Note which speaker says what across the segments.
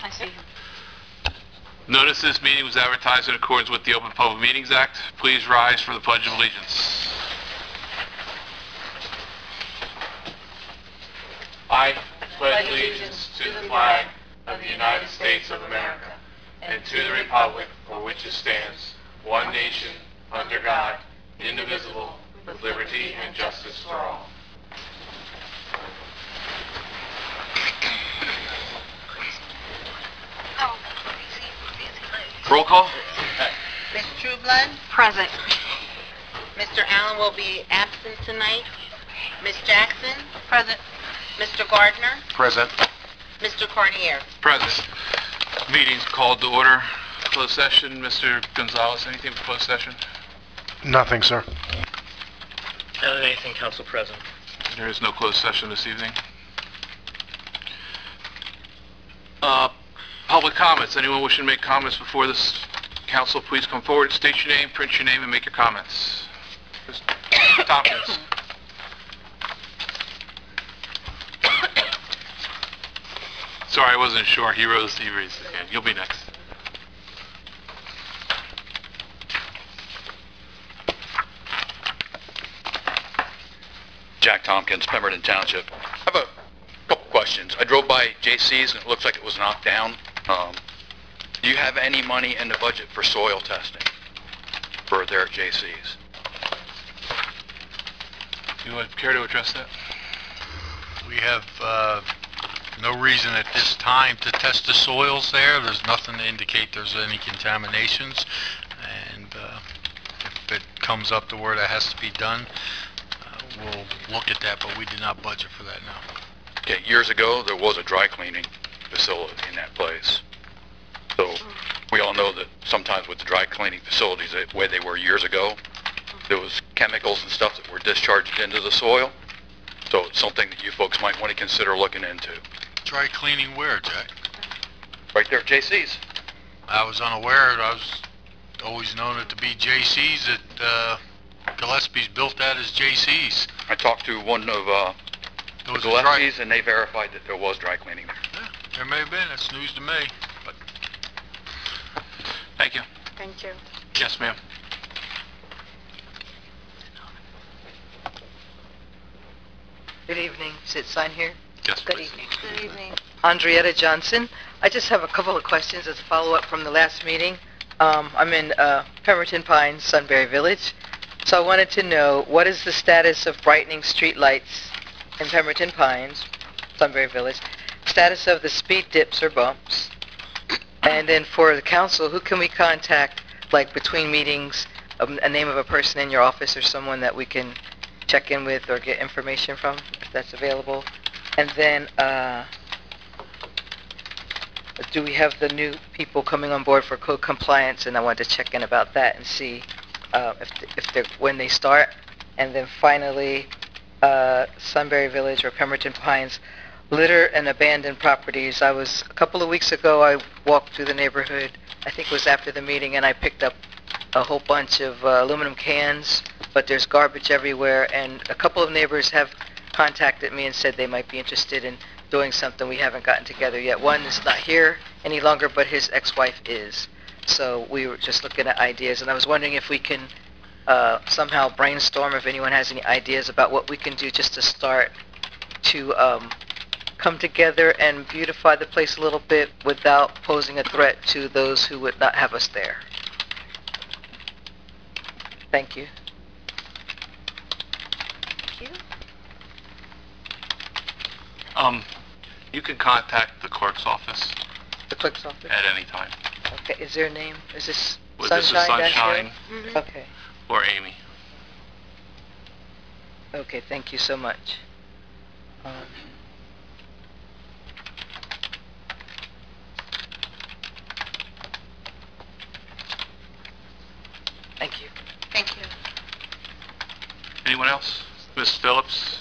Speaker 1: I see him.
Speaker 2: Notice this meeting was advertised in accordance with the Open Public Meetings Act. Please rise for the Pledge of Allegiance. I pledge allegiance to the flag of the United States of America and to the republic for which it stands, one nation, under God, indivisible, with liberty and justice for all. Roll call.
Speaker 3: Ms. Trueblood?
Speaker 1: Present.
Speaker 3: Mr. Allen will be absent tonight. Ms. Jackson?
Speaker 1: Present.
Speaker 3: Mr. Gardner?
Speaker 4: Present.
Speaker 3: Mr. Cornier?
Speaker 2: Present. Meeting's called to order. Closed session. Mr. Gonzalez, anything for closed session?
Speaker 4: Nothing, sir.
Speaker 5: Anything, Council President.
Speaker 2: There is no closed session this evening. Public comments. Anyone wishing to make comments before this council, please come forward, state your name, print your name, and make your comments. Mr. Tompkins. Sorry, I wasn't sure. He raised his hand. You'll be next.
Speaker 6: Jack Tompkins, Pemberton Township. I have a couple questions. I drove by JC's and it looks like it was knocked down. Do you have any money in the budget for soil testing for their JC's?
Speaker 2: You would care to address that?
Speaker 7: We have no reason at this time to test the soils there. There's nothing to indicate there's any contaminations. And if it comes up to where that has to be done, we'll look at that, but we did not budget for that now.
Speaker 6: Okay, years ago, there was a dry cleaning facility in that place. So we all know that sometimes with the dry cleaning facilities, the way they were years ago, there was chemicals and stuff that were discharged into the soil. So it's something that you folks might want to consider looking into.
Speaker 7: Dry cleaning where, Jack?
Speaker 6: Right there at JC's.
Speaker 7: I was unaware. I was always known it to be JC's. That Gillespie's built that as JC's.
Speaker 6: I talked to one of the Gillespie's, and they verified that there was dry cleaning there.
Speaker 7: Yeah, there may have been. That's news to me. But
Speaker 2: Thank you.
Speaker 1: Thank you.
Speaker 2: Yes, ma'am.
Speaker 8: Good evening. Is it signed here?
Speaker 2: Yes,
Speaker 8: Good
Speaker 2: please.
Speaker 8: evening.
Speaker 1: Good evening.
Speaker 8: Andrietta Johnson. I just have a couple of questions as a follow-up from the last meeting. I'm in Pemberton Pines, Sunbury Village. So I wanted to know, what is the status of brightening street lights in Pemberton Pines, Sunbury Village, status of the speed dips or bumps, and then for the council, who can we contact, like between meetings, a name of a person in your office or someone that we can check in with or get information from, if that's available. And then, do we have the new people coming on board for code compliance? And I wanted to check in about that and see if they're when they start. And then finally, Sunbury Village or Pemberton Pines, litter and abandoned properties. A couple of weeks ago, I walked through the neighborhood, I think it was after the meeting, and I picked up a whole bunch of aluminum cans, but there's garbage everywhere, and a couple of neighbors have contacted me and said they might be interested in doing something. We haven't gotten together yet. One is not here any longer, but his ex-wife is. So we were just looking at ideas, and I was wondering if we can somehow brainstorm, if anyone has any ideas about what we can do just to start to come together and beautify the place a little bit without posing a threat to those who would not have us there. Thank you.
Speaker 1: Thank you.
Speaker 2: You can contact the clerk's office
Speaker 8: The clerk's office?
Speaker 2: at any time.
Speaker 8: Okay, is there a name? Is this
Speaker 2: Well,
Speaker 8: Sunshine?
Speaker 2: this is Sunshine
Speaker 1: Mm-hmm.
Speaker 8: Okay.
Speaker 2: or Amy.
Speaker 8: Okay, thank you so much. Thank you.
Speaker 3: Thank you.
Speaker 2: Anyone else? Ms. Phillips?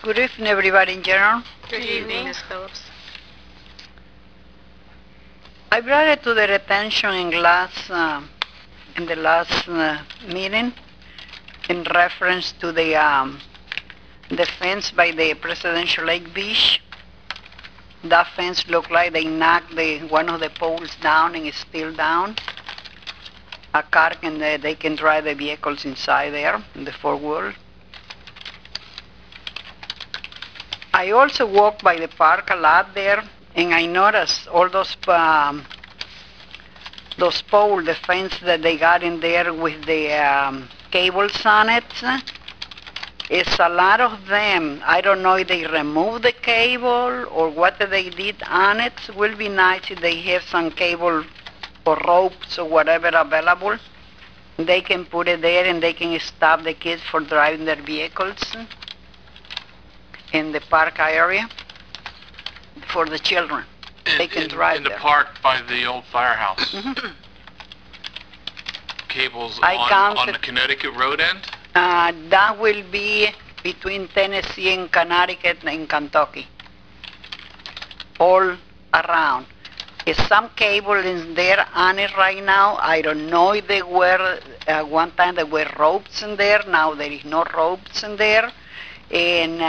Speaker 9: Good evening, everybody in general.
Speaker 1: Good evening, Ms. Phillips. I brought it to the attention in the last meeting in reference to the fence by the Presidential Lake Beach. That fence looked like they knocked one of the poles down and it's still down. A car they can drive the vehicles inside there, in the four-wheel. I also walk by the park a lot there, and I noticed all those poles, the fence that they got in there with the cables on it. It's a lot of them. I don't know if they removed the cable or what they did on it. It will be nice if they have some cable or ropes or whatever available. They can put it there and they can stop the kids from driving their vehicles in the park area for the children. They can drive
Speaker 2: in the
Speaker 1: there.
Speaker 2: park by the old firehouse.
Speaker 1: Mhm.
Speaker 2: Cables
Speaker 1: I
Speaker 2: on
Speaker 1: counted-
Speaker 2: the Connecticut road end?
Speaker 1: That will be between Tennessee and Connecticut and Kentucky. All around. Is some cable in there on it right now? I don't know if they were, one time there were ropes in there, now there is no ropes in there. And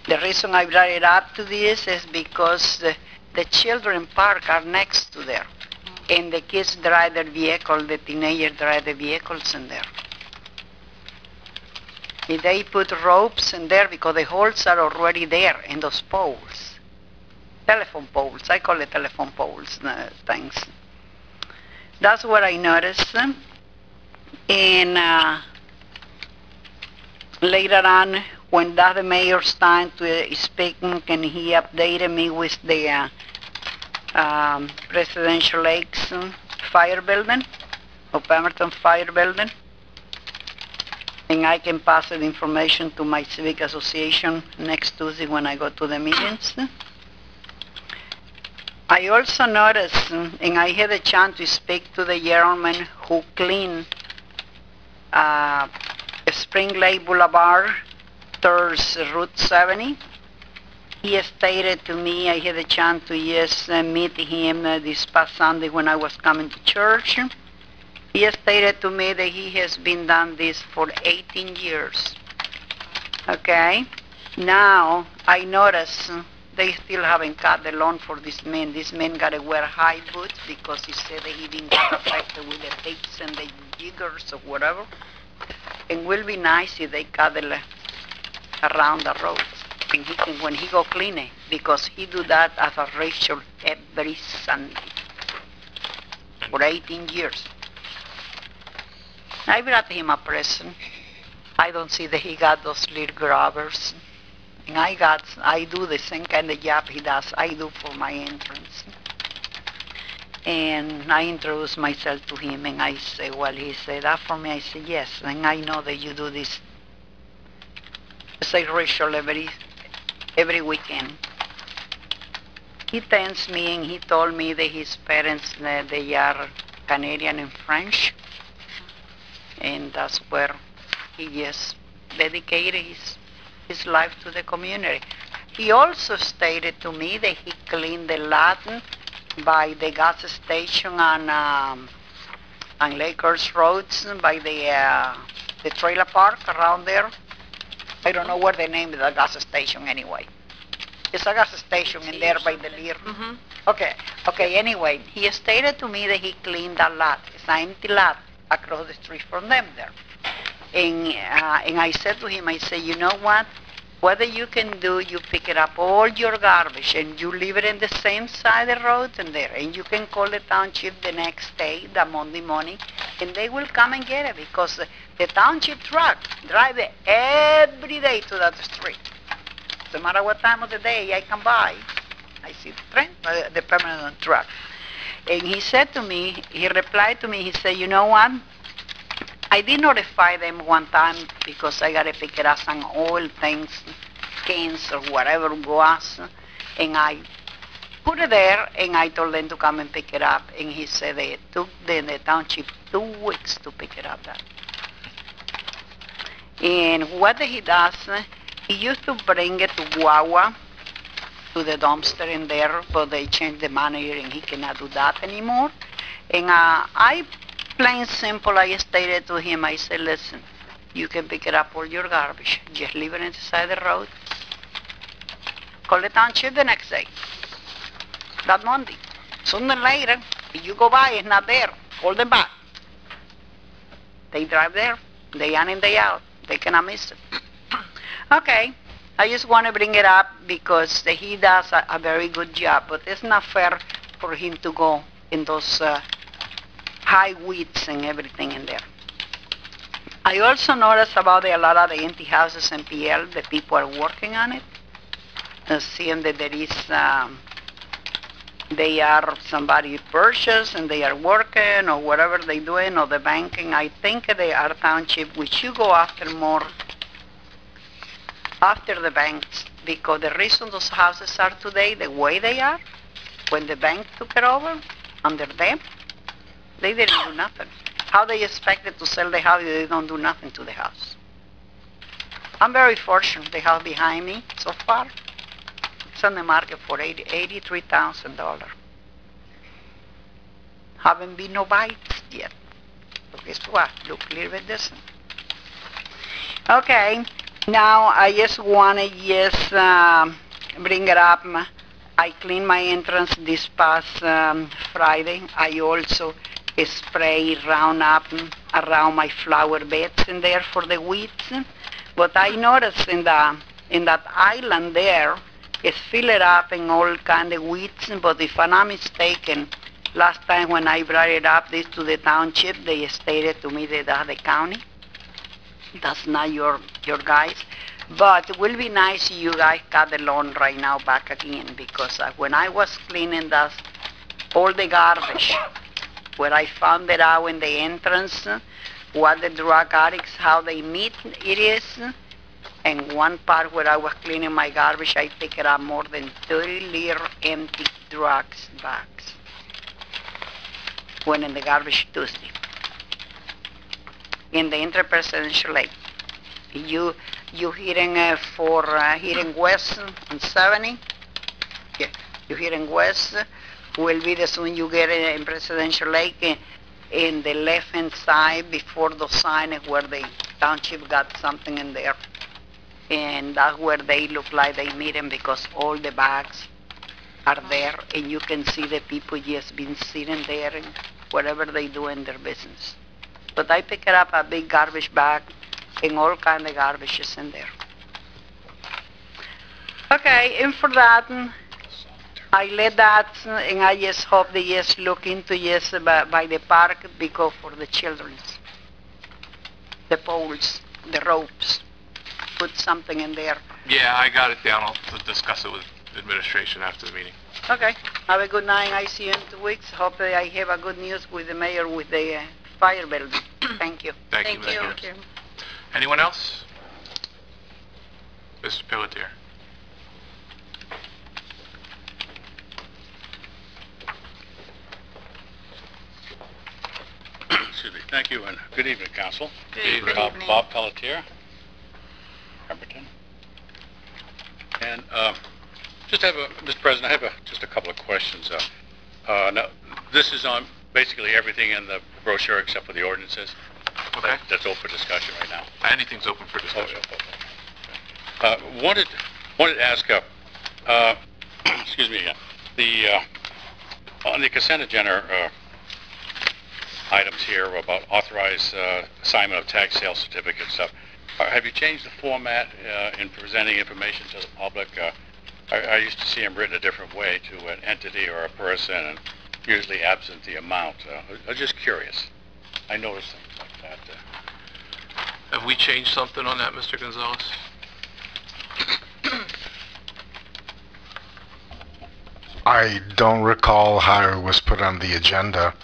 Speaker 1: the reason I brought it up to this is because the children park are next to there. And the kids drive their vehicle, the teenagers drive the vehicles in there. If they put ropes in there, because the holes are already there in those poles. Telephone poles, I call it telephone poles, things. That's what I noticed. And later on, when that the mayor's time to speak, and he updated me with the Presidential Lakes Fire Building, or Pemberton Fire Building. And I can pass the information to my civic association next Tuesday when I go to the meetings. I also noticed, and I had a chance to speak to the gentleman who cleaned Spring Lake Boulevard towards Route 70. He stated to me, I had a chance to meet him this past Sunday when I was coming to church. He stated to me that he has been done this for 18 years. Okay? Now, I notice they still haven't cut the lawn for this man. This man got to wear high boots because he said that he didn't get affected with the ticks and the jiggers or whatever. And will be nice if they cut it around the road. And he can, when he go clean it, because he do that as a ritual every Sunday for 18 years. I brought him a present. I don't see that he got those little grabbers. And I do the same kind of job he does. I do for my entrance. And I introduced myself to him and I say, well, he said that for me. I said, yes. And I know that you do this. It's a ritual every weekend. He thanks me and he told me that his parents, they are Canadian and French. And that's where he just dedicated his life to the community. He also stated to me that he cleaned the lot by the gas station on Lakers Roads, by the trailer park around there. I don't know what the name of the gas station anyway. It's a gas station in there by the Lear.
Speaker 3: Mhm.
Speaker 1: Okay, anyway, he stated to me that he cleaned that lot. It's an empty lot across the street from them there. And I said to him, I said, you know what? What you can do, you pick it up all your garbage and you leave it in the same side of the road and there. And you can call the township the next day, the Monday morning, and they will come and get it because the township truck drive it every day to that street. No matter what time of the day I come by, I see the train, the permanent truck. And he said to me, he replied to me, he said, you know what? I did notify them one time because I got to pick it up some oil things, cans or whatever was, and I put it there and I told them to come and pick it up, and he said they took the township 2 weeks to pick it up. And what he does, he used to bring it to Wawa to the dumpster in there, but they changed the manager and he cannot do that anymore. And I, plain simple, I stated to him, I said, listen, you can pick it up all your garbage, just leave it inside the road. Call the township the next day, that Monday. Sooner or later, if you go by, it's not there, call them back. They drive there, day in and day out, they cannot miss it. Okay, I just want to bring it up because he does a very good job, but it's not fair for him to go in those high weeds and everything in there. I also noticed about a lot of the empty houses in PL, the people are working on it, seeing that there is, they are somebody purchased and they are working or whatever they doing or the banking. I think they are township, we should go after more after the banks, because the reason those houses are today the way they are, when the bank took it over, under them, they didn't do nothing. How they expected to sell the house if they don't do nothing to the house? I'm very fortunate. The house behind me, so far, it's on the market for $83,000. Haven't been no bites yet. So guess what? Look a little bit decent. Okay, now I just want to bring it up. I cleaned my entrance this past Friday. I also spray Roundup around my flower beds in there for the weeds. But I noticed in that island there, it's filled up in all kind of weeds. But if I'm not mistaken, last time when I brought it up this to the township, they stated to me that that's the county. That's not your guys. But it will be nice if you guys cut the lawn right now back again, because when I was cleaning all the garbage, where I found it out in the entrance, what the drug addicts, how they meet it is, and one part where I was cleaning my garbage, I picked up more than 30 little empty drugs bags. Went in the garbage Tuesday. In the interpresidential lake. You heading heading west on 70? Yeah, you heading west, will be the soon you get in Presidential Lake in the left-hand side before the sign where the township got something in there. And that's where they look like they meet them, because all the bags are there and you can see the people just been sitting there and whatever they do in their business. But I pick it up a big garbage bag and all kind of garbage is in there. Okay, and for that, I let that, and I just hope they just look into by the park, because for the children's, the poles, the ropes, put something in there.
Speaker 2: Yeah, I got it down. I'll discuss it with administration after the meeting.
Speaker 1: Okay, have a good night. I see you in 2 weeks. Hope that I have a good news with the mayor with the fire building. Thank you.
Speaker 2: Thank you. Anyone else? Mr. Pelletier.
Speaker 5: Excuse me. Thank you, and good evening, Council.
Speaker 2: Good evening.
Speaker 5: Bob Pelletier, Pemberton. And Mr. President, I have just a couple of questions. Now, this is on basically everything in the brochure except for the ordinances.
Speaker 2: Okay.
Speaker 5: That's open for discussion right now.
Speaker 2: Anything's open for discussion.
Speaker 5: Wanted to ask, excuse me, on the consent agenda items here about authorized assignment of tax sale certificates stuff. Have you changed the format in presenting information to the public? I used to see them written a different way, to an entity or a person, and usually absent the amount. I was just curious. I noticed things like that.
Speaker 2: Have we changed something on that, Mr. Gonzalez?
Speaker 4: I don't recall how it was put on the agenda.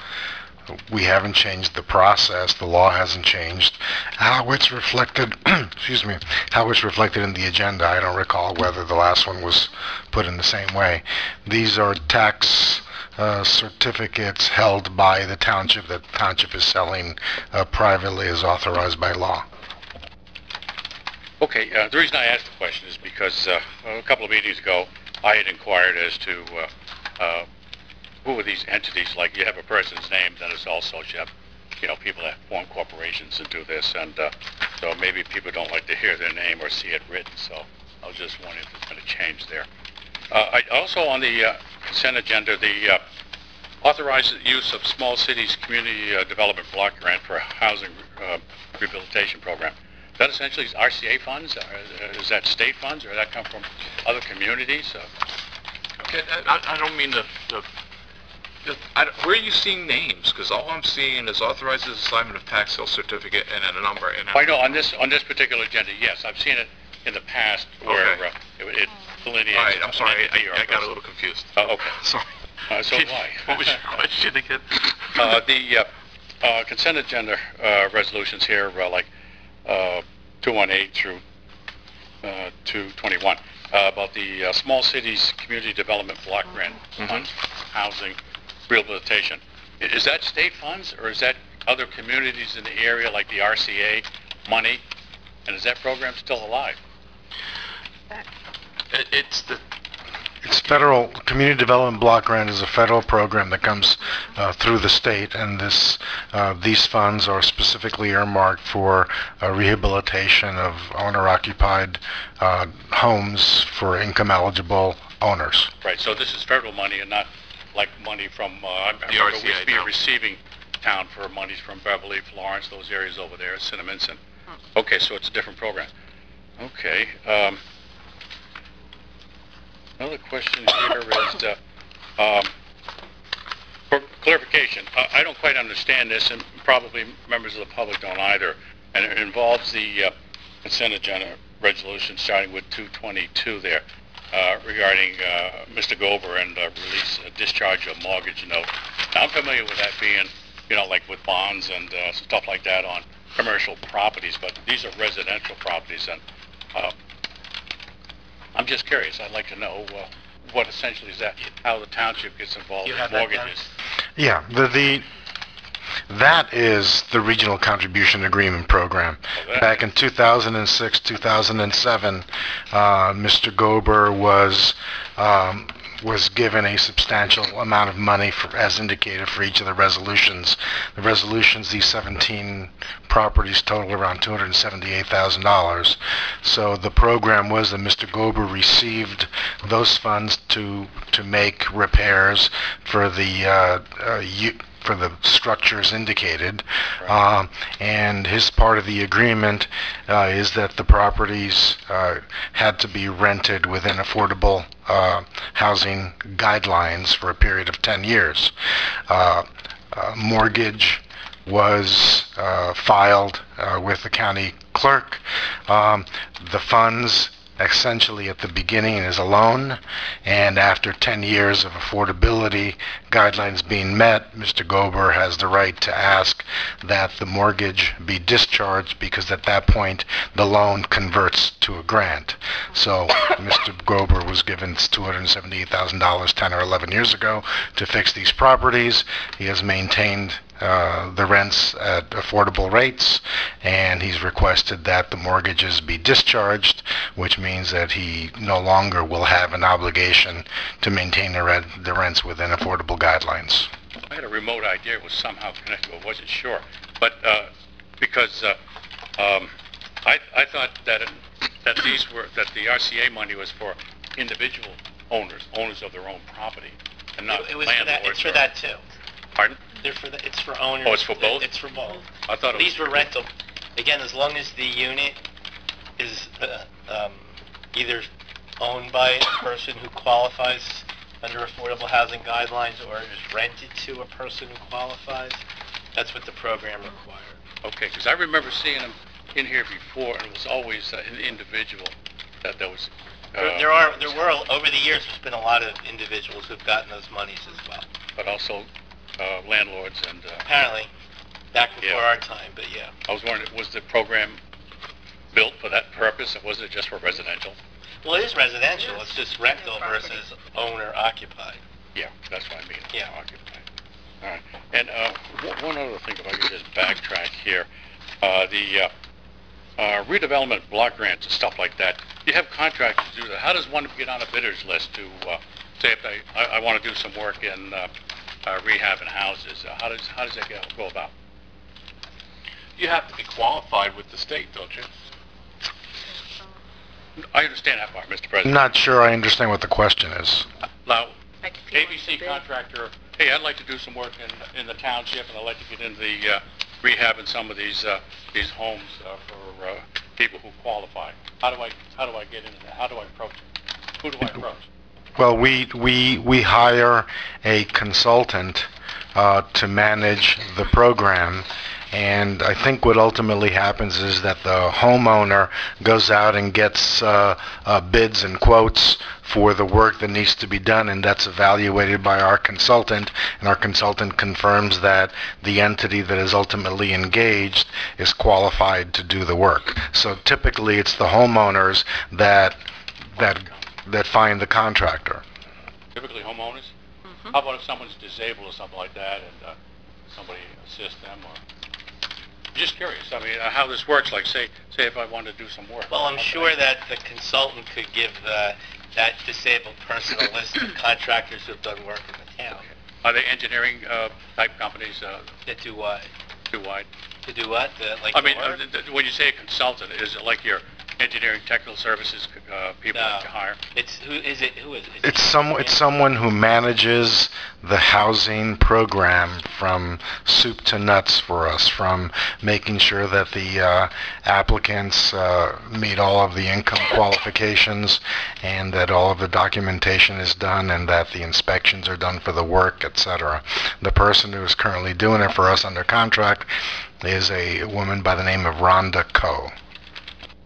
Speaker 4: We haven't changed the process. The law hasn't changed. How it's reflected, excuse me, how it's reflected in the agenda, I don't recall whether the last one was put in the same way. These are tax certificates held by the township that the township is selling privately as authorized by law.
Speaker 5: Okay, the reason I asked the question is because a couple of meetings ago, I had inquired as to who are these entities. Like you have a person's name, then it's also you have, people that form corporations and do this, and so maybe people don't like to hear their name or see it written. So I was just wondering if it's going to change there. Also on the consent agenda, the authorized use of small cities community development block grant for a housing rehabilitation program. Is that essentially RCA funds? Is that state funds, or does that come from other communities?
Speaker 2: Okay, I don't mean to where are you seeing names? Because all I'm seeing is authorizes assignment of tax sale certificate and a number.
Speaker 5: I know on this particular agenda, yes, I've seen it in the past where it delineates.
Speaker 2: All right, I'm sorry, I got a little confused.
Speaker 5: Oh, okay.
Speaker 2: Sorry.
Speaker 5: So do I.
Speaker 2: What was your question again?
Speaker 5: The consent agenda resolutions here, like 218 through 221, about the small cities community development block grant funds, housing rehabilitation. Is that state funds, or is that other communities in the area like the RCA money? And is that program still alive?
Speaker 4: It's federal. Community Development Block Grant is a federal program that comes through the state, and these funds are specifically earmarked for rehabilitation of owner-occupied homes for income-eligible owners.
Speaker 5: Right. So this is federal money and not like money from I
Speaker 2: the
Speaker 5: remember
Speaker 2: RCA.
Speaker 5: We used to be a receiving town for monies from Beverly, Florence, those areas over there, Cinnaminson. Okay, so it's a different program. Okay. Another question here is, for clarification, I don't quite understand this, and probably members of the public don't either, and it involves the consent agenda resolution starting with 222 there, regarding Mr. Gober and release discharge of mortgage note. Now, I'm familiar with that being, like with bonds and stuff like that on commercial properties, but these are residential properties, and I'm just curious. I'd like to know what essentially is that, how the township gets involved in mortgages.
Speaker 4: Yeah, that is the Regional Contribution Agreement Program. Back in 2006, 2007, Mr. Gober was given a substantial amount of money, as indicated, for each of the resolutions. The resolutions, these 17 properties total around $278,000. So the program was that Mr. Gober received those funds to make repairs for the structures indicated, and his part of the agreement is that the properties had to be rented within affordable housing guidelines for a period of 10 years. Mortgage was filed with the county clerk. The funds essentially at the beginning is a loan, and after 10 years of affordability guidelines being met, Mr. Gober has the right to ask that the mortgage be discharged, because at that point the loan converts to a grant. So Mr. Gober was given $278,000 10 or 11 years ago to fix these properties. He has maintained the rents at affordable rates, and he's requested that the mortgages be discharged, which means that he no longer will have an obligation to maintain the rents within affordable guidelines.
Speaker 5: I had a remote idea it was somehow connected, but wasn't sure. But because I thought that the RCA money was for individual owners of their own property, and not
Speaker 9: It was
Speaker 5: landlords.
Speaker 9: it's for that too.
Speaker 5: Pardon?
Speaker 9: It's for owners.
Speaker 5: Oh, it's for both?
Speaker 9: It's for both.
Speaker 5: I thought
Speaker 9: These were rental. Again, as long as the unit is either owned by a person who qualifies under affordable housing guidelines or is rented to a person who qualifies, that's what the program required.
Speaker 5: Okay, because I remember seeing them in here before, and it was always an individual that was.
Speaker 9: There were over the years. There's been a lot of individuals who've gotten those monies as well.
Speaker 5: But also landlords and.
Speaker 9: Apparently, back before our time, but yeah.
Speaker 5: I was wondering, was the program built for that purpose, or was it just for residential?
Speaker 9: Well, it is residential. It's just rental versus owner occupied.
Speaker 5: Yeah, that's what I mean.
Speaker 9: Yeah.
Speaker 5: Occupied. All right. And one other thing, if I could just backtrack here, the redevelopment block grants and stuff like that. You have contractors do that. How does one get on a bidder's list to, say if I want to do some work in rehab and houses? How does that go about?
Speaker 2: You have to be qualified with the state, don't you?
Speaker 5: I understand that part, Mr. President.
Speaker 4: Not sure I understand what the question is.
Speaker 5: Now,
Speaker 3: Like if you want
Speaker 5: ABC
Speaker 3: to bid.
Speaker 5: contractor, hey, I'd like to do some work in the township, and I'd like to get into the rehab in some of these homes for people who qualify. How do I get into that? How do I approach it? Who do I approach?
Speaker 4: Well, we hire a consultant to manage the program, and I think what ultimately happens is that the homeowner goes out and gets bids and quotes for the work that needs to be done, and that's evaluated by our consultant, and our consultant confirms that the entity that is ultimately engaged is qualified to do the work. So typically it's the homeowners that find the contractor.
Speaker 5: Typically homeowners? How about if someone's disabled or something like that, and somebody assists them? Or just curious. I mean, how this works. Like, say if I wanted to do some work.
Speaker 9: Well, I'm sure that the consultant could give that disabled person a list of contractors who've done work in the town.
Speaker 5: Are they engineering type companies?
Speaker 9: That do what?
Speaker 5: Too wide?
Speaker 9: To do what? Like
Speaker 5: I mean,
Speaker 9: the work?
Speaker 5: when you say a consultant, is it like your engineering technical services people that you hire?
Speaker 9: Who is it?
Speaker 4: It's someone who manages the housing program from soup to nuts for us, from making sure that the applicants meet all of the income qualifications, and that all of the documentation is done, and that the inspections are done for the work, etc. The person who is currently doing it for us under contract is a woman by the name of Rhonda Coe.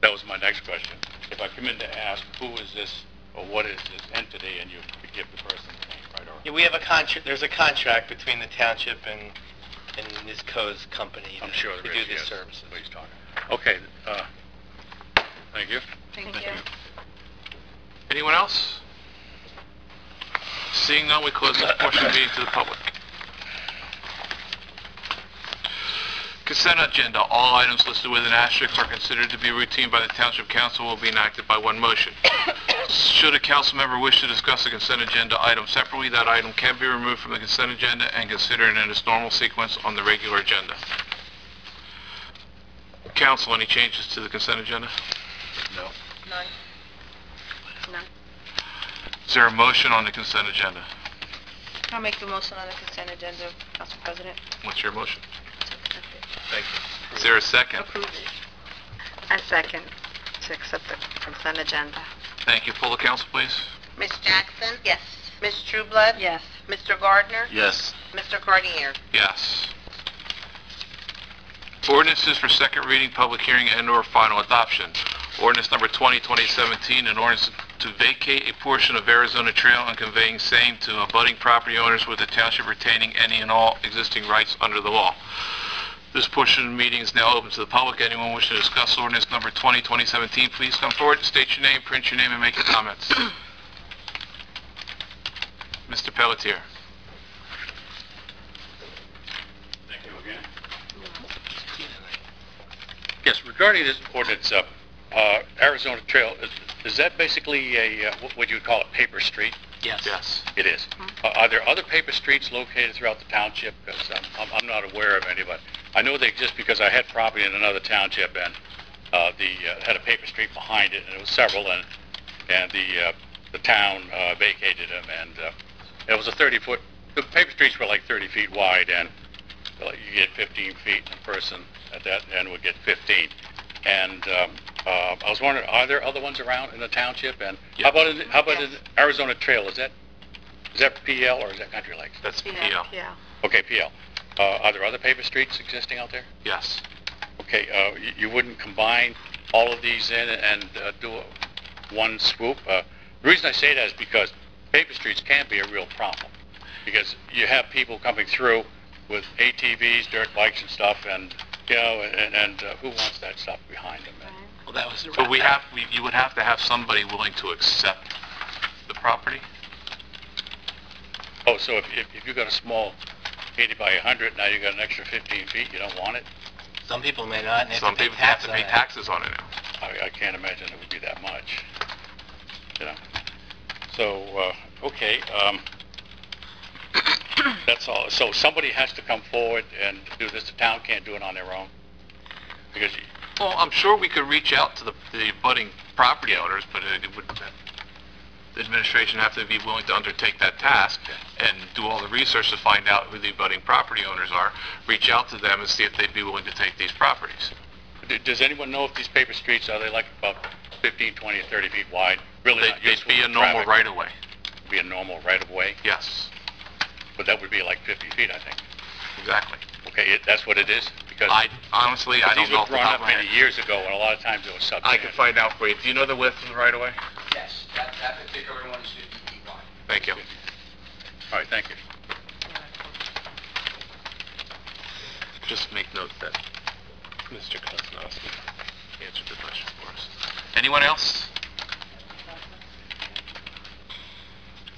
Speaker 5: That was my next question. If I come in to ask, who is this, or what is this entity, and you give the person the name, right? Or
Speaker 9: Yeah, we have a contract. There's a contract between the township and Ms. Coe's company
Speaker 5: I'm sure
Speaker 9: to
Speaker 5: there
Speaker 9: do
Speaker 5: is,
Speaker 9: these
Speaker 5: yes.
Speaker 9: services.
Speaker 5: What he's talking. Okay. Thank you.
Speaker 3: Thank you.
Speaker 2: Anyone else? Seeing none, we close this portion of the meeting to the public. Consent agenda. All items listed with an asterisk are considered to be routine by the Township Council will be enacted by one motion. Should a council member wish to discuss a consent agenda item separately, that item can be removed from the consent agenda and considered in its normal sequence on the regular agenda. Council, any changes to the consent agenda?
Speaker 5: No.
Speaker 3: None. None.
Speaker 2: Is there a motion on the consent agenda?
Speaker 3: I'll make the motion on the consent agenda, Council President.
Speaker 2: What's your motion? Thank you. Is there a second?
Speaker 3: Approve it.
Speaker 8: I second to accept the consent agenda.
Speaker 2: Thank you. Poll the council, please.
Speaker 3: Ms. Jackson? Yes. Ms. Trueblood?
Speaker 8: Yes.
Speaker 3: Mr. Gardner?
Speaker 2: Yes.
Speaker 3: Mr. Carnier?
Speaker 2: Yes. Ordinances for second reading, public hearing, and/or final adoption. Ordinance number 20-2017, an ordinance to vacate a portion of Arizona Trail and conveying same to abutting property owners with the township retaining any and all existing rights under the law. This portion of the meeting is now open to the public. Anyone wishing to discuss ordinance number 20-2017, please come forward, state your name, print your name, and make your comments. Mr. Pelletier.
Speaker 5: Thank you again. Yes, regarding this ordinance, Arizona Trail, is that basically what you would call a paper street?
Speaker 9: Yes.
Speaker 2: Yes.
Speaker 5: It is. Are there other paper streets located throughout the township? Because I'm not aware of any, but I know they exist because I had property in another township, and had a paper street behind it, and it was several, and the town vacated them, and it was a 30-foot. The paper streets were like 30 feet wide, and you get 15 feet, and the person at that end would get 15. And I was wondering, are there other ones around in the township? And
Speaker 2: Yeah.
Speaker 5: how about the Arizona Trail? Is that PL or is that Country Lakes?
Speaker 2: That's PL.
Speaker 3: Yeah.
Speaker 5: Okay, PL. Are there other paper streets existing out there?
Speaker 2: Yes.
Speaker 5: Okay, you wouldn't combine all of these in and do one swoop? The reason I say that is because paper streets can be a real problem, because you have people coming through with ATVs, dirt bikes and stuff, and who wants that stuff behind them?
Speaker 9: Well, that was
Speaker 2: But you would have to have somebody willing to accept the property.
Speaker 5: Oh, so if you got a small 80 by 100, now you got an extra 15 feet, you don't want it?
Speaker 9: Some people may not. And they
Speaker 2: Some
Speaker 9: have to pay
Speaker 2: people have
Speaker 9: tax
Speaker 2: to
Speaker 9: on
Speaker 2: pay
Speaker 9: it.
Speaker 2: taxes on it now.
Speaker 5: I can't imagine it would be that much, you know. So, okay, that's all. So somebody has to come forward and do this. The town can't do it on their own? Because
Speaker 2: Well, I'm sure we could reach out to the budding property owners, but it would, the administration have to be willing to undertake that task and do all the research to find out who the budding property owners are, reach out to them and see if they'd be willing to take these properties.
Speaker 5: does anyone know if these paper streets, are they like about 15, 20, or 30 feet wide? Really not
Speaker 2: They'd
Speaker 5: useful
Speaker 2: be a
Speaker 5: for
Speaker 2: normal
Speaker 5: traffic?
Speaker 2: right-of-way.
Speaker 5: Be a normal right-of-way?
Speaker 2: Yes,
Speaker 5: But that would be like 50 feet, I think.
Speaker 2: exactly.
Speaker 5: Okay, that's what it is? Because
Speaker 2: Honestly, I don't
Speaker 5: these
Speaker 2: know
Speaker 5: were
Speaker 2: off the
Speaker 5: drawn
Speaker 2: top
Speaker 5: up
Speaker 2: of my
Speaker 5: many
Speaker 2: head.
Speaker 5: years ago, and a lot of times it was substandard.
Speaker 2: I can find out for you. Do you know the width of the right-of-way?
Speaker 10: Yes, that particular one is 50 feet wide.
Speaker 2: Thank you.
Speaker 5: All right, thank you.
Speaker 2: Just make note that Mr. Kozlowski answered the question for us. Anyone else?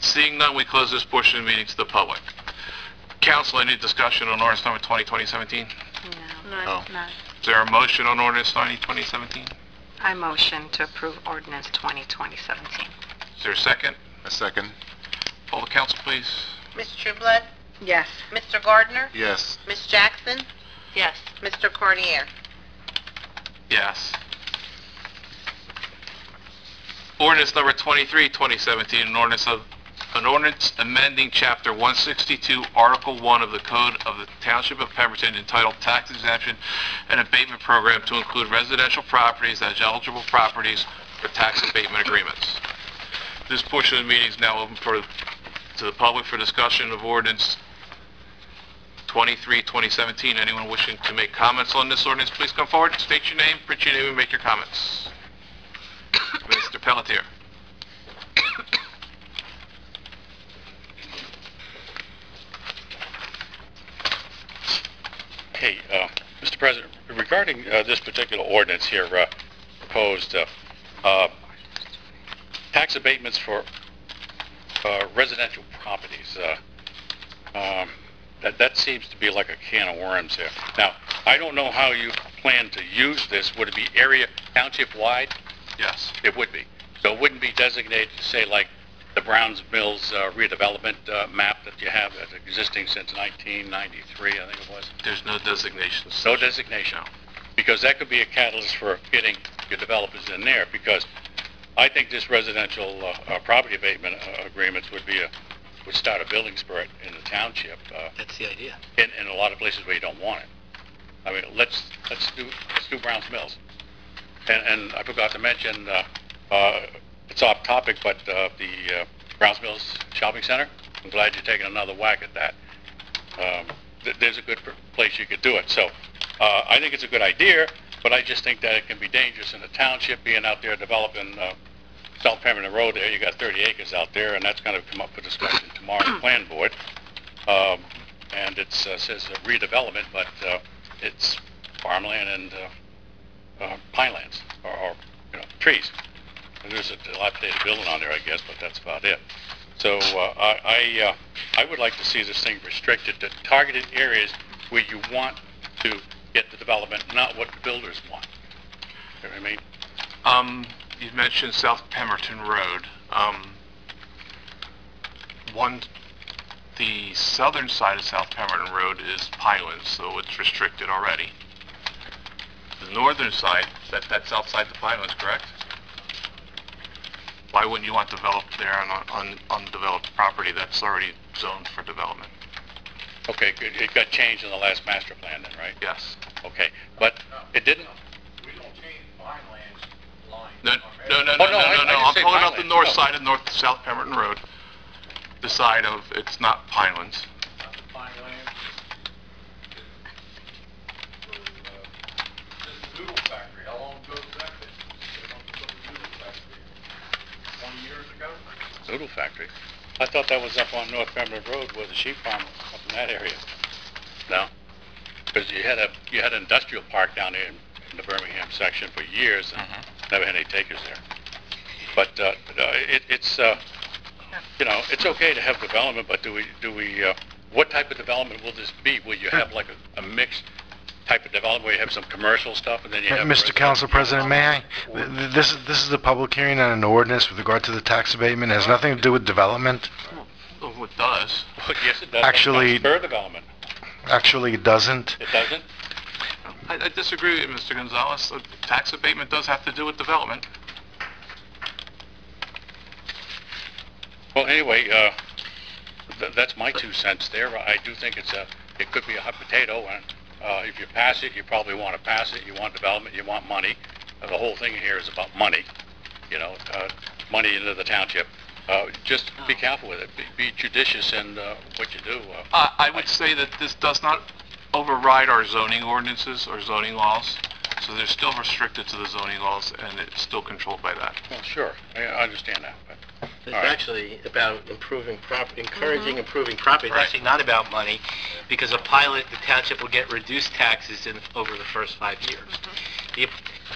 Speaker 2: Seeing none, we close this portion of the meeting to the public. Council, any discussion on ordinance number 2017?
Speaker 11: No.
Speaker 2: Is there a motion on ordinance 2017?
Speaker 11: I motion to approve ordinance 2017.
Speaker 2: Is there a second?
Speaker 12: A second.
Speaker 2: Poll the council, please.
Speaker 3: Ms. Trueblood?
Speaker 8: Yes.
Speaker 3: Mr. Gardner?
Speaker 12: Yes.
Speaker 3: Ms. Jackson?
Speaker 11: Yes.
Speaker 3: Mr. Cornier?
Speaker 2: Yes. Ordinance number 23, 2017, an ordinance amending Chapter 162, Article 1 of the Code of the Township of Pemberton entitled Tax Exemption and Abatement Program to include residential properties as eligible properties for tax abatement agreements. This portion of the meeting is now open to the public for discussion of ordinance 23, 2017. Anyone wishing to make comments on this ordinance, please come forward, state your name, print your name, and make your comments. Mr. Pelletier.
Speaker 5: Hey, Mr. President, regarding this particular ordinance here proposed, tax abatements for residential properties, that seems to be like a can of worms here. Now, I don't know how you plan to use this. Would it be area township-wide?
Speaker 2: Yes.
Speaker 5: It would be. So it wouldn't be designated, say, like the Browns Mills redevelopment map that you have that's existing since 1993, I think it was.
Speaker 2: There's no designations.
Speaker 5: No designation. Because that could be a catalyst for getting your developers in there, because I think this residential property abatement agreements would start a building spurt in the township.
Speaker 10: That's the idea.
Speaker 5: In a lot of places where you don't want it. I mean, let's do Browns Mills. And I forgot to mention, it's off topic, but the Browns Mills Shopping Center, I'm glad you're taking another whack at that. There's a good place you could do it. So I think it's a good idea, but I just think that it can be dangerous in the township, being out there developing South Pemberton Road there. You got 30 acres out there, and that's going to come up for discussion tomorrow in the plan board. And it says redevelopment, but it's farmland and pinelands, or trees. And there's a dilapidated building on there, I guess, but that's about it. So I would like to see this thing restricted to targeted areas where you want to get the development, not what the builders want. You know what I mean?
Speaker 2: You've mentioned South Pemberton Road. The southern side of South Pemberton Road is Pinelands, so it's restricted already. The northern side, that's outside the Pinelands, correct? Why wouldn't you want developed there on undeveloped property that's already zoned for development?
Speaker 5: Okay, good. It got changed in the last master plan then, right?
Speaker 2: Yes.
Speaker 5: Okay, but it didn't?
Speaker 10: We don't change Pineland's line.
Speaker 2: No,
Speaker 5: I
Speaker 2: I'm
Speaker 5: didn't say
Speaker 2: pulling up the
Speaker 5: Pinelands,
Speaker 2: north
Speaker 5: no.
Speaker 2: side of South Pemberton Road. The side of, it's not Pinelands.
Speaker 10: Not the Pinelands. This is Noodle Factory. How long ago was that? They want to put a Noodle Factory 20 years ago?
Speaker 5: Noodle factory. I thought that was up on North Pemberton Road where the sheep farm up in that area. No? Because you had an industrial park down there in the Birmingham section for years and never had any takers there. But it's it's okay to have development, but do we what type of development will this be? Will you have like a mixed type of development where you have some commercial stuff and then you have...
Speaker 4: Mr.
Speaker 5: residential.
Speaker 4: Council President, may I? This is a public hearing on an ordinance with regard to the tax abatement. It has nothing to do with development.
Speaker 2: Oh, it does.
Speaker 5: Yes, it does.
Speaker 4: Actually-
Speaker 5: Spur development.
Speaker 4: Actually, it doesn't.
Speaker 5: It doesn't?
Speaker 2: I disagree with Mr. Gonzalez. The tax abatement does have to do with development.
Speaker 5: Well, anyway, that's my 2 cents there. I do think it could be a hot potato, and if you pass it, you probably want to pass it. You want development, you want money. The whole thing here is about money, money into the township. Just be careful with it. Be judicious in what you do.
Speaker 2: I would say that this does not override our zoning ordinances or zoning laws, so they're still restricted to the zoning laws, and it's still controlled by that.
Speaker 5: Well, sure, I understand that. But,
Speaker 9: It's
Speaker 5: all right.
Speaker 9: actually about improving encouraging improving property. It's
Speaker 5: Right.
Speaker 9: actually not about money, because a pilot, the township will get reduced taxes over the first 5 years.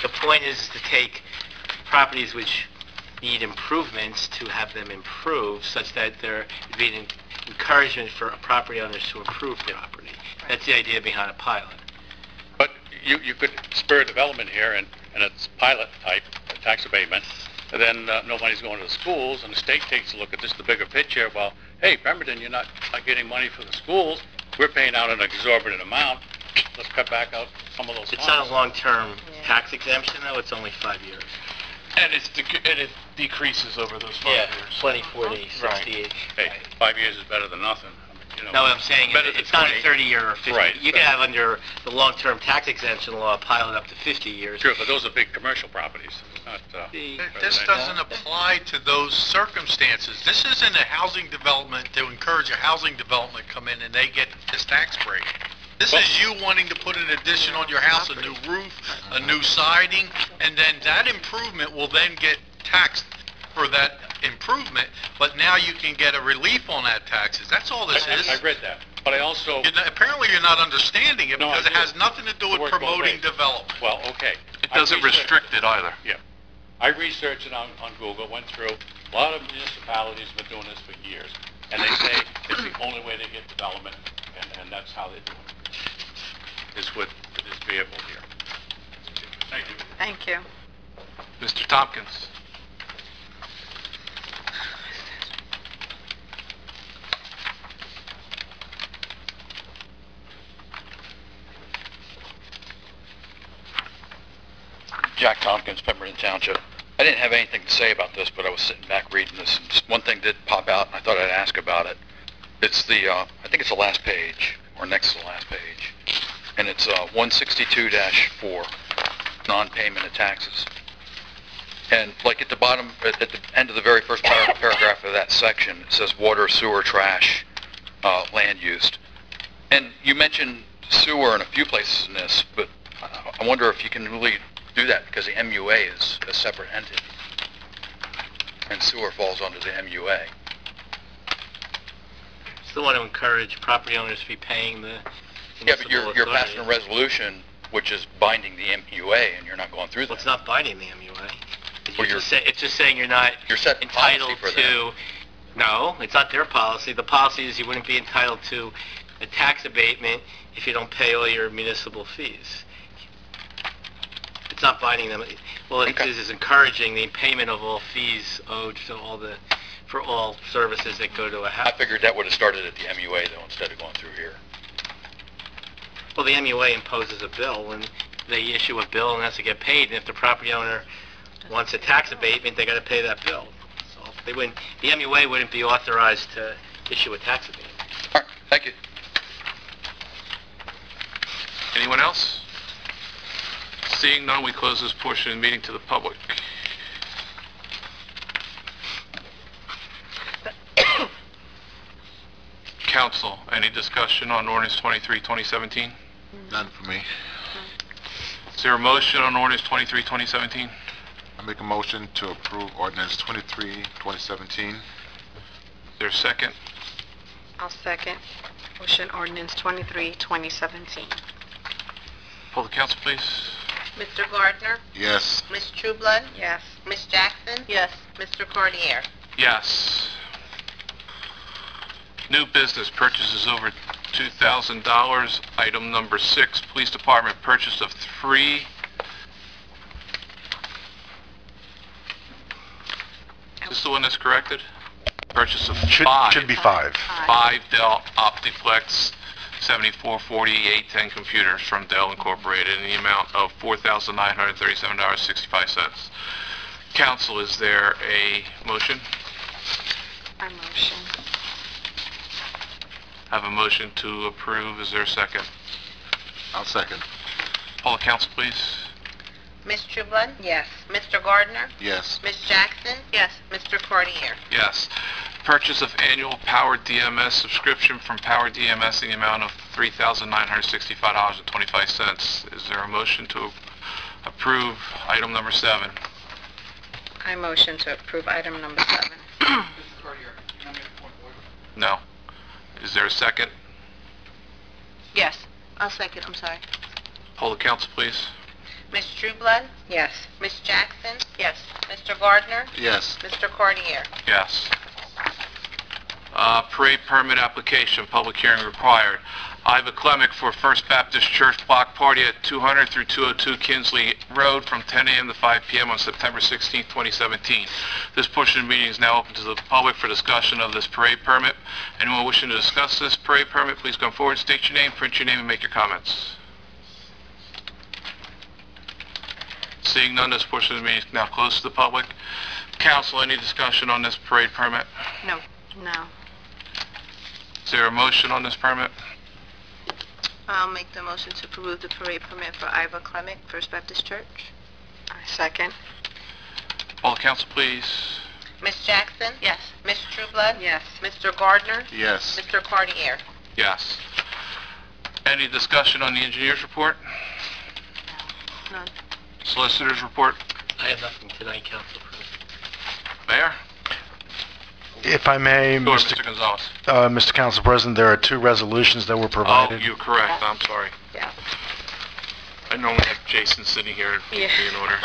Speaker 9: The point is to take properties which need improvements to have them improved, such that there would be an encouragement for property owners to improve property. That's the idea behind a pilot.
Speaker 5: But you could spur development here, and it's pilot type, tax abatement, and then nobody's going to the schools, and the state takes a look at this, the bigger picture. Well, hey, Pemberton, you're not getting money for the schools. We're paying out an exorbitant amount. Let's cut back out some of those
Speaker 9: It's
Speaker 5: funds.
Speaker 9: not a long-term tax exemption, though. It's only 5 years.
Speaker 2: And it decreases over those 5 years.
Speaker 9: 20, 40, 68.
Speaker 5: Hey, 5 years is better than nothing.
Speaker 9: No, what I'm saying,
Speaker 5: better than
Speaker 9: it's not a
Speaker 5: 20.
Speaker 9: 30-year or 50.
Speaker 5: Right.
Speaker 9: You can have under the long-term tax exemption law, a pilot up to 50 years.
Speaker 5: Sure, but those are big commercial properties. Not,
Speaker 7: This doesn't apply to those circumstances. This isn't a housing development to encourage a housing development come in and they get this tax break. This is you wanting to put an addition on your house, a new roof, a new siding, and then that improvement will then get taxed for that improvement, but now you can get a relief on that taxes. That's all this is.
Speaker 5: I read that, but I also...
Speaker 7: Apparently you're not understanding it
Speaker 5: No,
Speaker 7: because it
Speaker 5: I do.
Speaker 7: has nothing to do with
Speaker 5: Work both
Speaker 7: promoting
Speaker 5: ways.
Speaker 7: development.
Speaker 5: Well, okay.
Speaker 2: It doesn't restrict it either.
Speaker 5: Yeah. I researched it on Google, went through. A lot of municipalities have been doing this for years, and they say it's the only way they get development, and that's how they do it, is with this vehicle here. Thank you.
Speaker 11: Thank you.
Speaker 2: Mr. Tompkins?
Speaker 6: Jack Tompkins, Pemberton Township. I didn't have anything to say about this, but I was sitting back reading this, and just one thing did pop out, and I thought I'd ask about it. It's I think it's the last page, or next to the last page, and it's 162-4, non-payment of taxes. And like at the bottom, at the end of the very first paragraph of that section, it says water, sewer, trash, land used. And you mentioned sewer in a few places in this, but I wonder if you can really do that, because the MUA is a separate entity, and sewer falls under the MUA.
Speaker 9: Still want to encourage property owners to be paying the
Speaker 6: Yeah, but you're
Speaker 9: municipal
Speaker 6: passing a
Speaker 9: authority.
Speaker 6: resolution which is binding the MUA, and you're not going through
Speaker 9: Well, it's
Speaker 6: that.
Speaker 9: not binding the MUA.
Speaker 6: Well,
Speaker 9: It's just saying you're not
Speaker 6: You're setting policy
Speaker 9: entitled
Speaker 6: for
Speaker 9: to... No, it's not their policy. The policy is you wouldn't be entitled to a tax abatement if you don't pay all your municipal fees. It's not binding them. Well, it
Speaker 6: Okay.
Speaker 9: is encouraging the payment of all fees owed to for all services that go to a
Speaker 6: I
Speaker 9: house.
Speaker 6: figured that would have started at the MUA, though, instead of going through here.
Speaker 9: Well, the MUA imposes a bill, and they issue a bill and has to get paid, and if the property owner wants a tax abatement, they got to pay that bill. So the MUA wouldn't be authorized to issue a tax abatement.
Speaker 6: All right, thank you.
Speaker 2: Anyone else? Seeing none, we close this portion of the meeting to the public. Council, any discussion on ordinance 23, 2017?
Speaker 10: None for me.
Speaker 2: Is there a motion on ordinance 23, 2017?
Speaker 10: I make a motion to approve ordinance 23, 2017.
Speaker 2: Is there a second?
Speaker 11: I'll second. Motion ordinance 23, 2017.
Speaker 2: Poll the council, please.
Speaker 3: Mr. Gardner?
Speaker 10: Yes.
Speaker 3: Ms. Trueblood?
Speaker 11: Yes.
Speaker 3: Ms. Jackson?
Speaker 11: Yes.
Speaker 3: Mr. Cordier?
Speaker 2: Yes. New business purchases over $2,000. Item number 6, Police Department purchase of 3 Is this the one that's corrected? Purchase of 5.
Speaker 4: Should be 5.
Speaker 2: 5 Dell Optiflex 7440 A10 computers from Dell Incorporated in the amount of $4,937.65. Council, is there a motion?
Speaker 11: I motion.
Speaker 2: Have a motion to approve. Is there a second?
Speaker 10: I'll second.
Speaker 2: Poll the council, please.
Speaker 3: Ms. Trueblood?
Speaker 11: Yes.
Speaker 3: Mr. Gardner?
Speaker 10: Yes.
Speaker 3: Ms. Jackson? Yes. Mr. Cordier?
Speaker 2: Yes. Purchase of annual Power DMS subscription from Power DMS in the amount of $3,965.25. Is there a motion to approve item number 7?
Speaker 11: I motion to approve item number 7.
Speaker 2: No. Is there a second?
Speaker 3: Yes. I'll second, I'm sorry.
Speaker 2: Poll the council, please.
Speaker 3: Ms. Trueblood?
Speaker 11: Yes.
Speaker 3: Ms. Jackson? Yes. Mr. Gardner?
Speaker 10: Yes.
Speaker 3: Mr. Cordier?
Speaker 2: Yes. Parade permit application, public hearing required. Iva Clemic for First Baptist Church block party at 200 through 202 Kinsley Road from 10 a.m. to 5 p.m. on September 16, 2017. This portion of the meeting is now open to the public for discussion of this parade permit. Anyone wishing to discuss this parade permit, please come forward, state your name, print your name, and make your comments. Seeing none, this portion of the meeting is now closed to the public. Council, any discussion on this parade permit?
Speaker 11: No.
Speaker 2: Is there a motion on this permit?
Speaker 3: I'll make the motion to approve the parade permit for Iva Clemic, First Baptist Church.
Speaker 11: I second.
Speaker 2: Poll the council, please.
Speaker 3: Ms. Jackson? Yes. Ms. Trueblood?
Speaker 11: Yes.
Speaker 3: Mr. Gardner?
Speaker 10: Yes.
Speaker 3: Mr. Cordier?
Speaker 2: Yes. Any discussion on the engineer's report?
Speaker 3: None.
Speaker 2: Solicitor's report?
Speaker 9: I have nothing tonight, Council President.
Speaker 2: Mayor?
Speaker 4: If I may,
Speaker 2: Sure, Mr. Gonzalez.
Speaker 4: Mr. Council President, there are 2 resolutions that were
Speaker 2: Oh,
Speaker 4: provided.
Speaker 2: you're correct. I'm sorry.
Speaker 11: Yeah.
Speaker 2: I normally have Jason sitting here to be in order.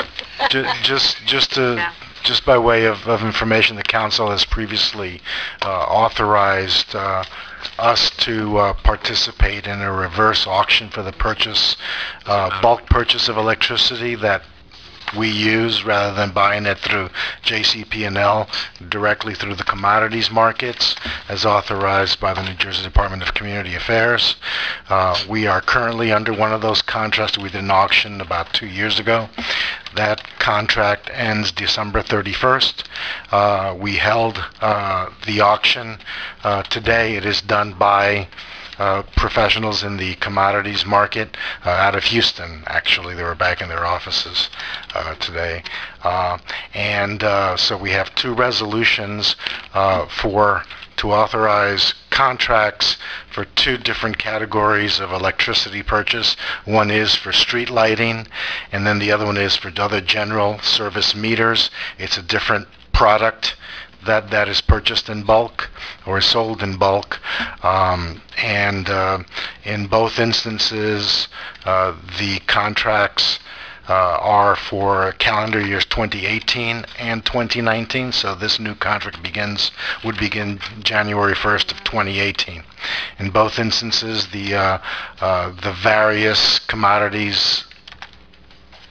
Speaker 4: Just by way of information, the council has previously authorized us to participate in a reverse auction for the bulk purchase of electricity that we use rather than buying it through JCP&L directly through the commodities markets as authorized by the New Jersey Department of Community Affairs. We are currently under one of those contracts. We did an auction about 2 years ago. That contract ends December 31st. We held the auction today. It is done by professionals in the commodities market out of Houston. Actually, they were back in their offices today. So we have 2 resolutions to authorize contracts for 2 different categories of electricity purchase. One is for street lighting, and then the other one is for other general service meters. It's a different product that is purchased in bulk or is sold in bulk. In both instances, the contracts are for calendar years 2018 and 2019. So this new contract would begin January 1st of 2018. In both instances, the various commodities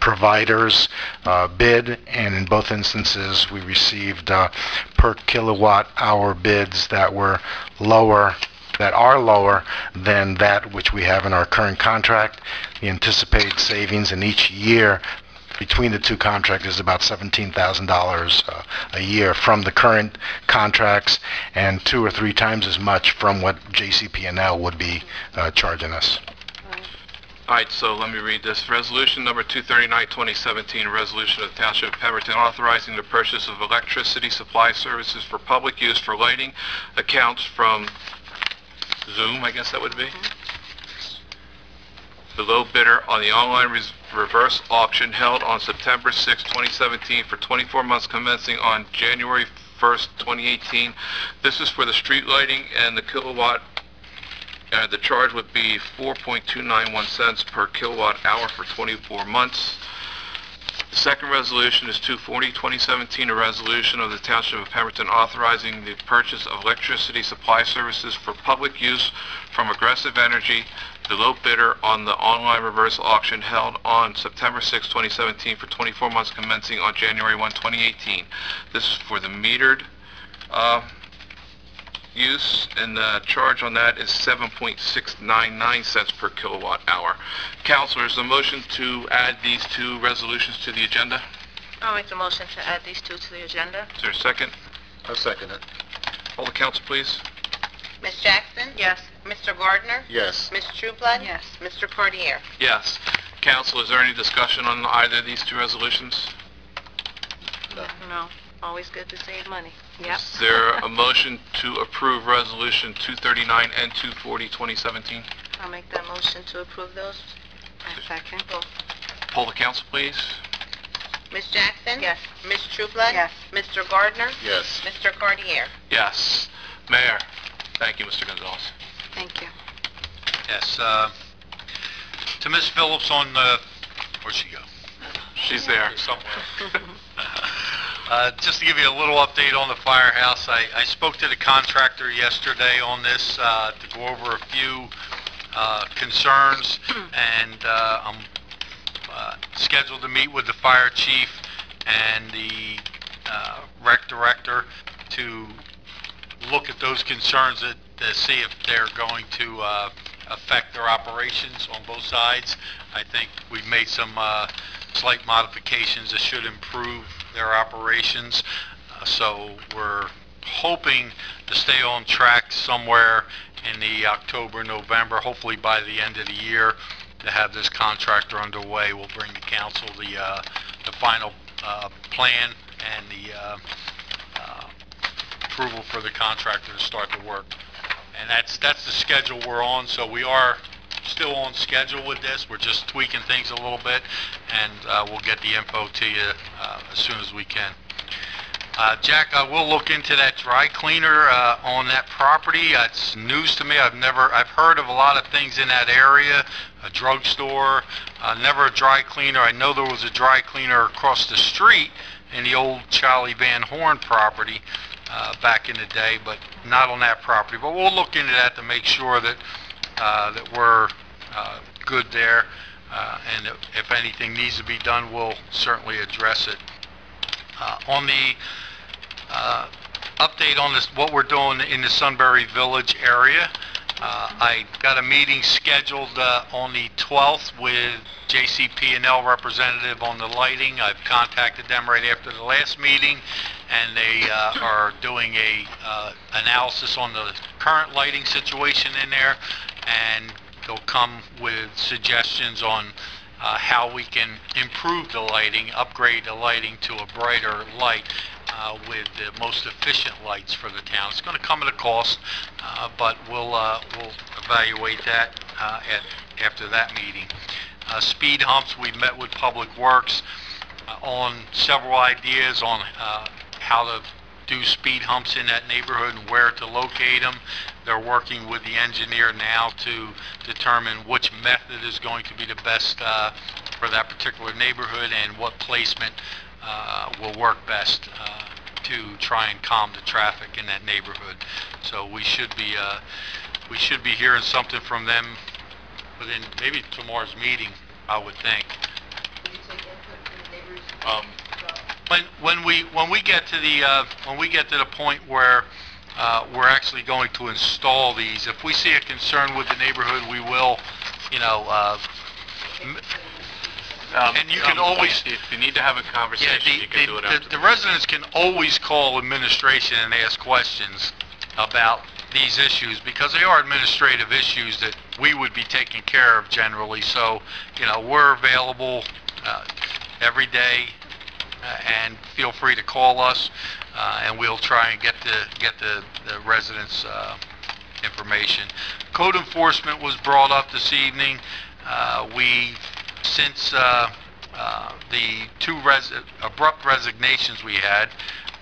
Speaker 4: providers bid, and in both instances we received per kilowatt hour bids that are lower than that which we have in our current contract. The anticipated savings in each year between the 2 contracts is about $17,000 a year from the current contracts, and 2 or 3 times as much from what JCP&L would be charging us.
Speaker 2: All right, so let me read this. Resolution number 239, 2017, a resolution of the Township of Pemberton authorizing the purchase of electricity supply services for public use for lighting accounts from Zoom, I guess that would be. The low bidder on the online reverse auction held on September 6, 2017 for 24 months commencing on January 1st, 2018. This is for the street lighting, and the kilowatt the charge would be 4.291 cents per kilowatt hour for 24 months. The second resolution is 240-2017, a resolution of the Township of Pemberton authorizing the purchase of electricity supply services for public use from Aggressive Energy, the low bidder on the online reverse auction held on September 6, 2017 for 24 months commencing on January 1, 2018. This is for the metered use, and the charge on that is 7.699 cents per kilowatt hour. Councilors, a motion to add these two resolutions to the agenda?
Speaker 3: I'll make the motion to add these two to the agenda.
Speaker 2: Is there a second?
Speaker 10: I'll second it.
Speaker 2: Hold the council, please.
Speaker 12: Ms. Jackson?
Speaker 3: Yes.
Speaker 12: Mr. Gardner?
Speaker 10: Yes.
Speaker 12: Ms. Trueblood?
Speaker 11: Yes.
Speaker 12: Mr. Cordier?
Speaker 2: Yes. Council, is there any discussion on either of these two resolutions?
Speaker 3: No. Always good to save money.
Speaker 11: Yep.
Speaker 2: Is there a motion to approve Resolution 239 and 240, 2017?
Speaker 3: I'll make that motion to approve those.
Speaker 11: I second.
Speaker 2: Poll the council, please.
Speaker 12: Ms. Jackson?
Speaker 3: Yes.
Speaker 12: Ms. Trueblood?
Speaker 11: Yes.
Speaker 12: Mr. Gardner?
Speaker 10: Yes.
Speaker 12: Mr. Cordier?
Speaker 2: Yes. Mayor. Thank you, Mr. Gonzalez.
Speaker 11: Thank you.
Speaker 7: Yes, to Ms. Phillips on, where'd she go?
Speaker 2: She's there.
Speaker 7: Somewhere. Just to give you a little update on the firehouse, I spoke to the contractor yesterday on this to go over a few concerns, and I'm scheduled to meet with the fire chief and the rec director to look at those concerns to see if they're going to affect their operations on both sides. I think we've made some slight modifications that should improve their operations. So we're hoping to stay on track somewhere in the October, November, hopefully by the end of the year, to have this contractor underway. We'll bring the council the final plan and the approval for the contractor to start the work. And that's the schedule we're on, so we are still on schedule with this. We're just tweaking things a little bit, and we'll get the info to you as soon as we can. Jack, I will look into that dry cleaner on that property. It's news to me. I've heard of a lot of things in that area, a drugstore, never a dry cleaner. I know there was a dry cleaner across the street in the old Charlie Van Horn property back in the day, but not on that property. But we'll look into that to make sure that that we're good there, and if anything needs to be done, we'll certainly address it. On the update on this, what we're doing in the Sunbury Village area, I got a meeting scheduled on the 12th with JCP&L representative on the lighting. I've contacted them right after the last meeting, and they are doing a analysis on the current lighting situation in there, and they'll come with suggestions on how we can improve the lighting, upgrade the lighting to a brighter light with the most efficient lights for the town. It's going to come at a cost, but we'll evaluate that after that meeting. Speed humps, we met with Public Works on several ideas on how to do speed humps in that neighborhood and where to locate them. They're working with the engineer now to determine which method is going to be the best for that particular neighborhood and what placement will work best to try and calm the traffic in that neighborhood. So we should be hearing something from them within maybe tomorrow's meeting, I would think. When we get to the point where we're actually going to install these, if we see a concern with the neighborhood, we will, and you can always,
Speaker 2: if you need to have a conversation, you can do it after
Speaker 7: the residents can always call administration and ask questions about these issues, because they are administrative issues that we would be taking care of generally. So, we're available every day, and feel free to call us, and we'll try and get the residents' information. Code enforcement was brought up this evening. Since the two abrupt resignations we had,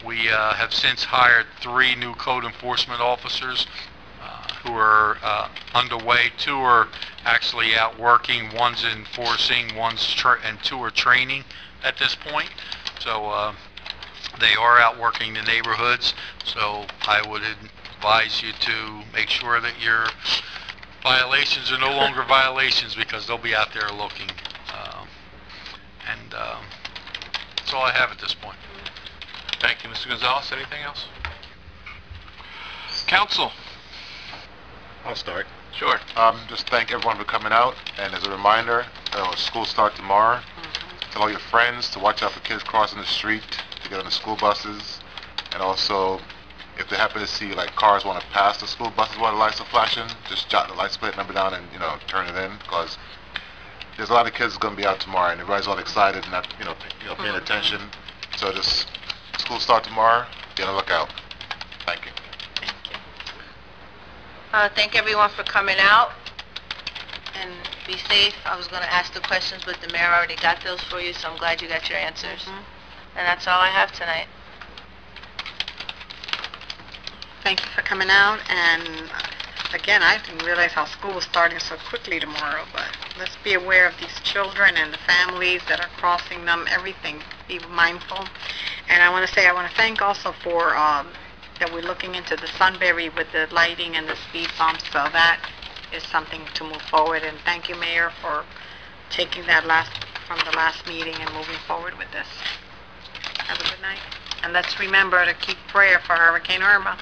Speaker 7: we have since hired 3 new code enforcement officers. who are underway. 2 are actually out working. 1's enforcing, and 2 are training at this point. So they are out working the neighborhoods. So I would advise you to make sure that your violations are no longer violations, because they'll be out there looking. That's all I have at this point.
Speaker 2: Thank you, Mr. Gonzalez. Anything else? Council?
Speaker 13: I'll start.
Speaker 2: Sure.
Speaker 13: Just thank everyone for coming out, and as a reminder, school start tomorrow. Tell all your friends to watch out for kids crossing the street, to get on the school buses, and also, if they happen to see like cars want to pass the school buses while the lights are flashing, just jot the license plate number down and turn it in, because there's a lot of kids going to be out tomorrow, and everybody's all excited and not paying attention. So just school start tomorrow. Be on the lookout. Thank you.
Speaker 3: Thank everyone for coming out, and be safe. I was going to ask the questions, but the mayor already got those for you, so I'm glad you got your answers. And that's all I have tonight.
Speaker 11: Thank you for coming out, and again, I didn't realize how school was starting so quickly tomorrow, but let's be aware of these children and the families that are crossing them, everything. Be mindful. And I want to thank also for that we're looking into the Sunbury with the lighting and the speed bumps, so that is something to move forward. And thank you, Mayor, for taking that from the last meeting and moving forward with this. Have a good night. And let's remember to keep prayer for Hurricane Irma.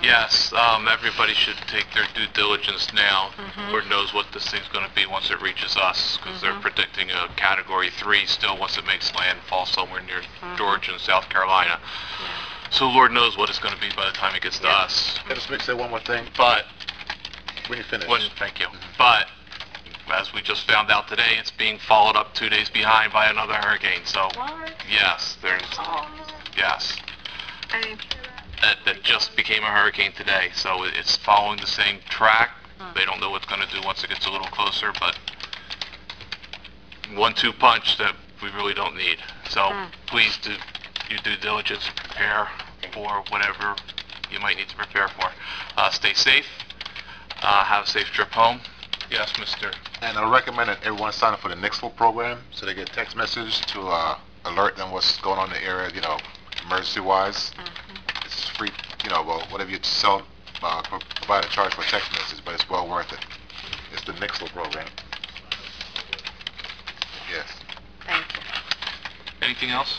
Speaker 2: Yes, everybody should take their due diligence now. Lord knows what this thing's going to be once it reaches us, because they're predicting a Category 3 still once it makes landfall somewhere near Georgia and South Carolina. So Lord knows what it's going to be by the time it gets to us.
Speaker 13: Let us say one more thing.
Speaker 2: But
Speaker 13: When you finish.
Speaker 2: Thank you. But as we just found out today, it's being followed up 2 days behind by another hurricane. So yes, yes.
Speaker 11: I didn't hear that.
Speaker 2: That just became a hurricane today, so it's following the same track. They don't know what it's going to do once it gets a little closer, but 1-2 punch that we really don't need. So please do your due diligence, prepare for whatever you might need to prepare for. Stay safe. Have a safe trip home. Yes, Mr.
Speaker 13: And I recommend that everyone sign up for the Nixville program, so they get a text message to alert them what's going on in the area, emergency-wise. It's free, whatever you sell, provide a charge for a text message, but it's well worth it. It's the Nixville program. Yes.
Speaker 11: Thank you.
Speaker 2: Anything else?